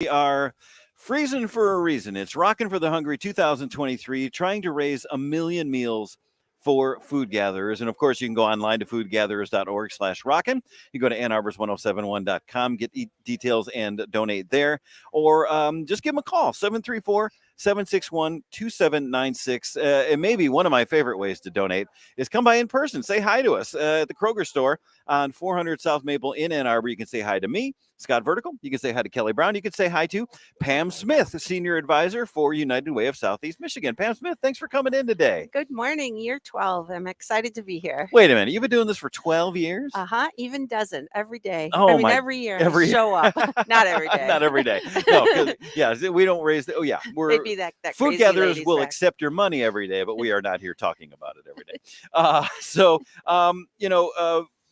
We are freezing for a reason. It's Rockin' for the Hungry 2023, trying to raise 1 million meals for food gatherers. And of course, you can go online to foodgatherers.org/rockin'. You go to annarbors1071.com, get details and donate there. Or just give them a call, 734-761-2796. And maybe one of my favorite ways to donate is come by in person. Say hi to us at the Kroger store on 400 South Maple in Ann Arbor. You can say hi to me, Scott Vertical. You can say hi to Kelly Brown. You can say hi to Pam Smith, Senior Advisor for United Way of Southeast Michigan. Pam Smith, thanks for coming in today. Good morning, year 12. I'm excited to be here. Wait a minute. You've been doing this for 12 years? Even dozen every day. Oh, every year. Show up. Not every day. Not every day. No, yeah, we don't raise the, They'd be that food gatherers will accept your money every day, but we are not here talking about it every day.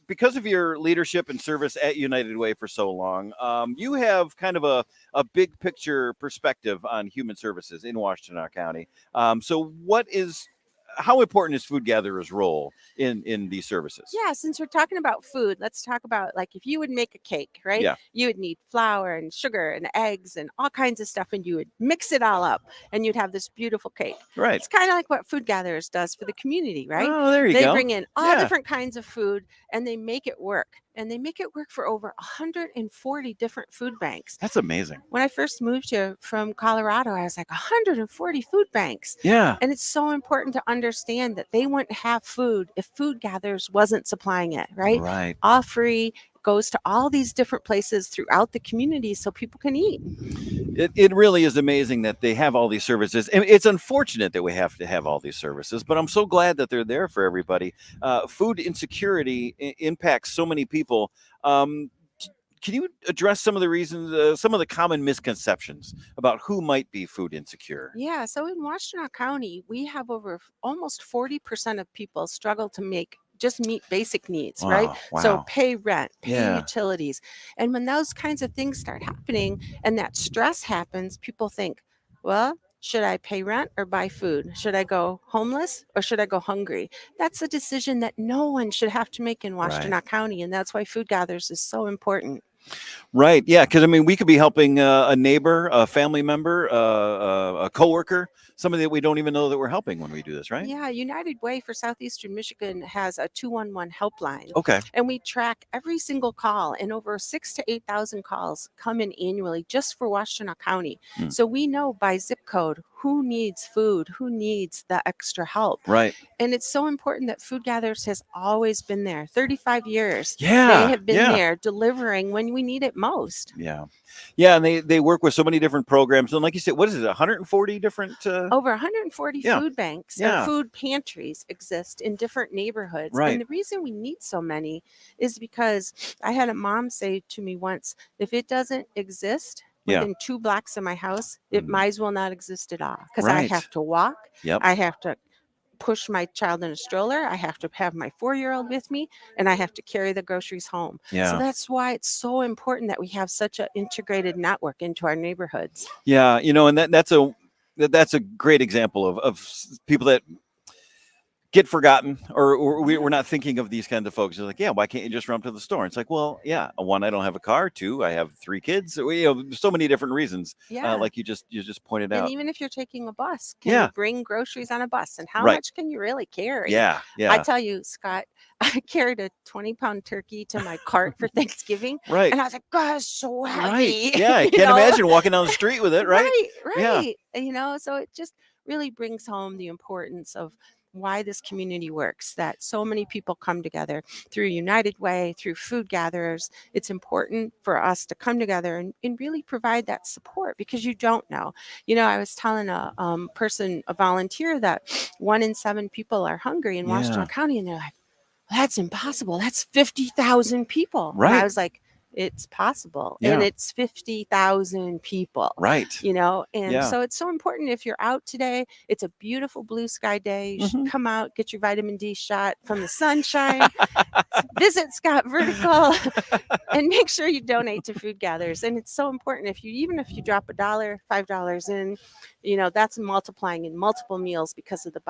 Because of your leadership and service at United Way for so long, you have kind of a big picture perspective on human services in Washtenaw County. How important is food gatherers' role in these services? Yeah, since we're talking about food, let's talk about like if you would make a cake, right? Yeah. You would need flour and sugar and eggs and all kinds of stuff, and you would mix it all up, and you'd have this beautiful cake. Right. It's kind of like what Food Gatherers does for the community, right? Oh, there you go. They bring in all different kinds of food, and they make it work. And they make it work for over 140 different food banks. That's amazing. When I first moved here from Colorado, I was like, 140 food banks. Yeah. And it's so important to understand that they wouldn't have food if Food Gatherers wasn't supplying it, right? Right. All free, goes to all these different places throughout the community so people can eat. It really is amazing that they have all these services. And it's unfortunate that we have to have all these services, but I'm so glad that they're there for everybody. Food insecurity impacts so many people. Can you address some of the reasons, some of the common misconceptions about who might be food insecure? Yeah, so in Washtenaw County, we have over almost 40% of people struggle to meet basic needs, right? Wow. So pay rent, pay Yeah. utilities. And when those kinds of things start happening and that stress happens, people think, well, should I pay rent or buy food? Should I go homeless or should I go hungry? That's a decision that no one should have to make in Washtenaw County. And that's why Food Gatherers is so important. Right. Yeah. Because I mean, we could be helping a neighbor, a family member, a coworker, somebody that we don't even know that we're helping when we do this, right? Yeah. United Way for Southeastern Michigan has a 211 helpline. Okay. And we track every single call, and over 6,000 to 8,000 calls come in annually just for Washtenaw County. So we know by zip code who needs food, who needs the extra help. Right. And it's so important that Food Gatherers has always been there. 35 years. Yeah. They have been there delivering when we need it most. Yeah. Yeah. And they work with so many different programs. And like you said, what is it? 140 different? Over 140 food banks or food pantries exist in different neighborhoods. Right. And the reason we need so many is because I had a mom say to me once, if it doesn't exist within 2 blocks of my house, it might as well not exist at all. Because I have to walk. Yep. I have to push my child in a stroller. I have to have my 4-year-old with me, and I have to carry the groceries home. Yeah. So that's why it's so important that we have such an integrated network into our neighborhoods. Yeah. And that's a great example of people that get forgotten, or we're not thinking of these kinds of folks. They're like, yeah, why can't you just run up to the store? It's like, well, yeah, 1, I don't have a car. 2, I have 3 kids. So, so many different reasons. Like you just pointed out. And even if you're taking a bus, can you bring groceries on a bus? And how much can you really carry? Yeah. I tell you, Scott, I carried a 20-pound turkey to my cart for Thanksgiving. Right. And I was like, God, it's so heavy. Right. Yeah. I can't imagine walking down the street with it. Right. Right. Yeah. And, so it just really brings home the importance of why this community works, that so many people come together through United Way, through Food Gatherers. It's important for us to come together and really provide that support, because you don't know. I was telling a volunteer that 1 in 7 people are hungry in Washtenaw County, and they're like, that's impossible. That's 50,000 people. Right. And I was like, it's possible. And it's 50,000 people. Right. So it's so important. If you're out today, it's a beautiful blue sky day. You should come out, get your vitamin D shot from the sunshine, visit Scott Vertical, and make sure you donate to Food Gatherers. And it's so important. Even if you drop $1, $5 in, that's multiplying in multiple meals because of the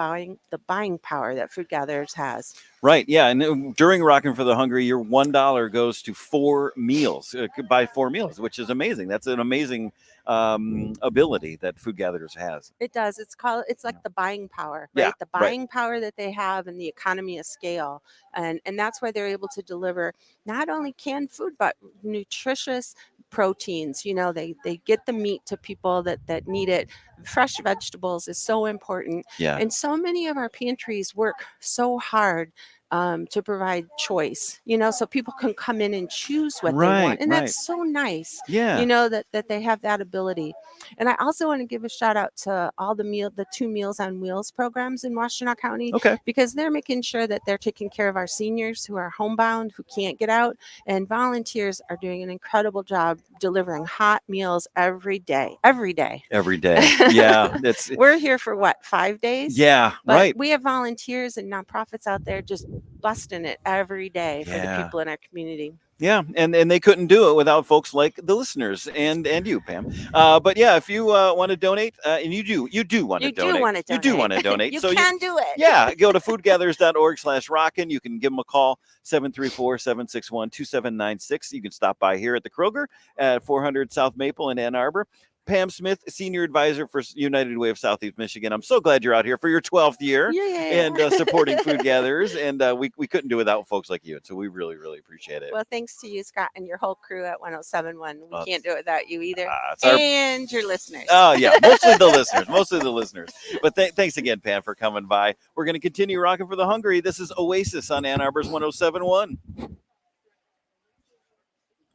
buying power that Food Gatherers has. Right. Yeah. And during Rockin' for the Hungry, your $1 goes to 4 meals. Could buy 4 meals, which is amazing. That's an amazing ability that Food Gatherers has. It does. It's like the buying power, Yeah. right? The Right. buying power that they have and the economy of scale. And that's why they're able to deliver not only canned food, but nutritious proteins. They get the meat to people that need it. Fresh vegetables is so important. Yeah. And so many of our pantries work so hard to provide choice, so people can come in and choose what they Right. want. And Right. that's so nice, Yeah. that they have that ability. And I also want to give a shout out to all the 2 Meals on Wheels programs in Washtenaw County, Okay. because they're making sure that they're taking care of our seniors who are homebound, who can't get out, and volunteers are doing an incredible job delivering hot meals every day. Every day. Every day. Yeah. That's We're here for what, 5 days? yeah. But Right. we have volunteers and nonprofits out there just busting it every day for the Yeah. people in our community. Yeah, and they couldn't do it without folks like the listeners and you, Pam. But yeah, if you want to donate, and you do want to You do donate, want to you do want to donate. You So can do it. yeah, go to foodgatherers.org/rockin'. You can give them a call, 734-761-2796. You can stop by here at the Kroger at 400 South Maple in Ann Arbor. Pam Smith, Senior Advisor for United Way of Southeast Michigan. I'm so glad you're out here for your 12th year and supporting Food Gatherers. And we couldn't do without folks like you. And so we really, really appreciate it. Well, thanks to you, Scott, and your whole crew at 107.1. We can't do it without you either. And your listeners. Oh, yeah, mostly the listeners. Mostly the listeners. But thanks again, Pam, for coming by. We're going to continue rocking for the hungry. This is Oasis on Ann Arbor's 107.1.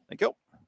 Thank you.